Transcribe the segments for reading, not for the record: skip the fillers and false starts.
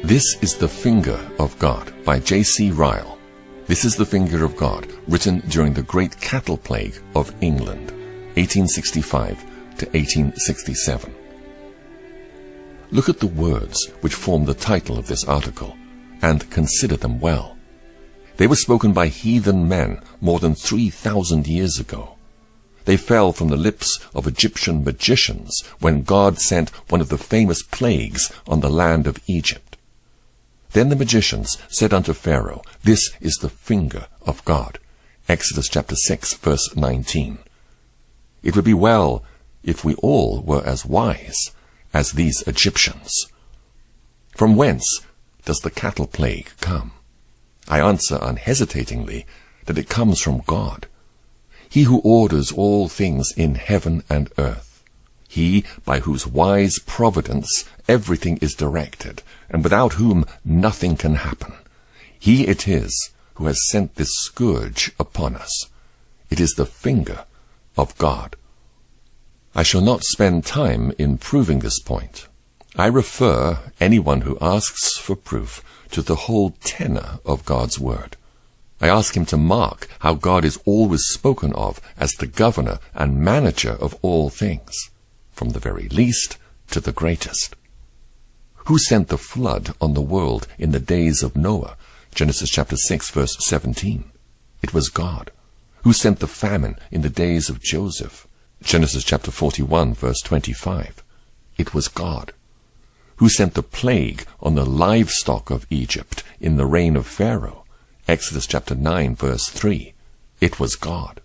This is the Finger of God by J.C. Ryle. This is the Finger of God, written during the Great Cattle Plague of England, 1865 to 1867. Look at the words which form the title of this article, and consider them well. They were spoken by heathen men more than 3,000 years ago. They fell from the lips of Egyptian magicians when God sent one of the famous plagues on the land of Egypt. Then the magicians said unto Pharaoh, This is the finger of God. Exodus chapter 6, verse 19. It would be well if we all were as wise as these Egyptians. From whence does the cattle plague come? I answer unhesitatingly that it comes from God. He who orders all things in heaven and earth. He by whose wise providence everything is directed, and without whom nothing can happen. He it is who has sent this scourge upon us. It is the finger of God. I shall not spend time in proving this point. I refer anyone who asks for proof to the whole tenor of God's word. I ask him to mark how God is always spoken of as the governor and manager of all things, from the very least to the greatest. Who sent the flood on the world in the days of Noah? Genesis chapter 6, verse 17. It was God. Who sent the famine in the days of Joseph? Genesis chapter 41, verse 25. It was God. Who sent the plague on the livestock of Egypt in the reign of Pharaoh? Exodus chapter 9, verse 3. It was God.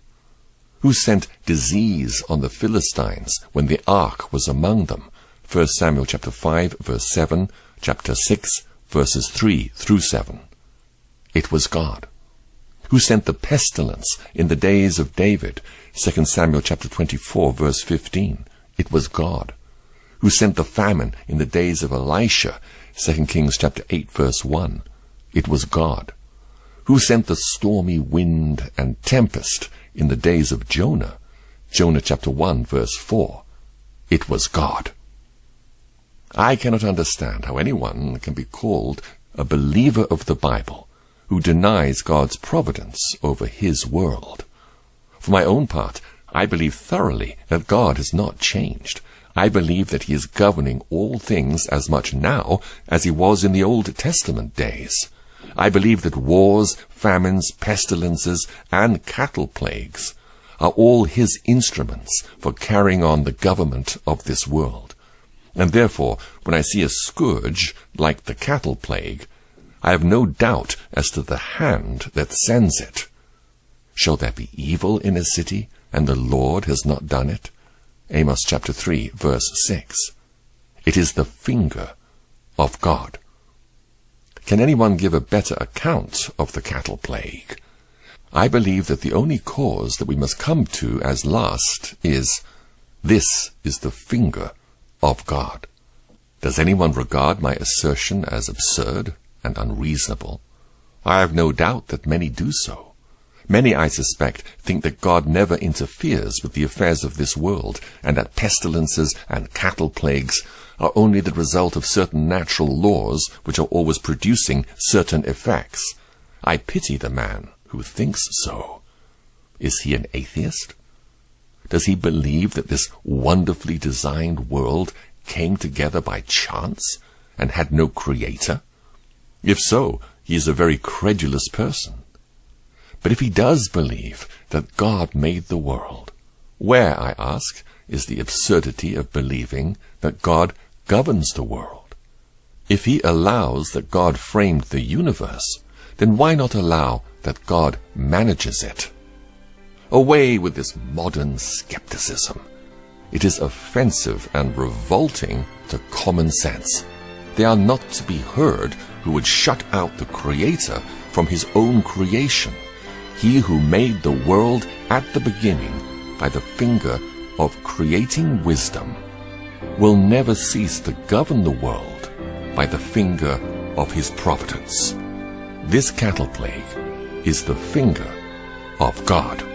Who sent disease on the Philistines when the ark was among them? 1 Samuel chapter 5, verse 7, chapter 6, verses 3 through 7. It was God. Who sent the pestilence in the days of David? 2 Samuel chapter 24, verse 15. It was God. Who sent the famine in the days of Elisha? 2 Kings chapter 8, verse 1. It was God. Who sent the stormy wind and tempest in the days of Jonah? Jonah chapter 1, verse 4. It was God. I cannot understand how anyone can be called a believer of the Bible who denies God's providence over his world. For my own part, I believe thoroughly that God has not changed. I believe that he is governing all things as much now as he was in the Old Testament days. I believe that wars, famines, pestilences, and cattle plagues are all his instruments for carrying on the government of this world. And therefore, when I see a scourge like the cattle plague, I have no doubt as to the hand that sends it. Shall there be evil in a city, and the Lord has not done it? Amos chapter 3, verse 6. It is the finger of God. Can anyone give a better account of the cattle plague? I believe that the only cause that we must come to as last is, this is the finger of God. Does anyone regard my assertion as absurd and unreasonable? I have no doubt that many do so. Many, I suspect, think that God never interferes with the affairs of this world, and that pestilences and cattle plagues are only the result of certain natural laws which are always producing certain effects. I pity the man who thinks so. Is he an atheist? Does he believe that this wonderfully designed world came together by chance and had no creator? If so, he is a very credulous person. But if he does believe that God made the world, where, I ask, is the absurdity of believing that God governs the world? If he allows that God framed the universe, then why not allow that God manages it? Away with this modern skepticism. It is offensive and revolting to common sense. They are not to be heard who would shut out the Creator from his own creation. He who made the world at the beginning by the finger of creating wisdom will never cease to govern the world by the finger of his providence. This cattle plague is the finger of God.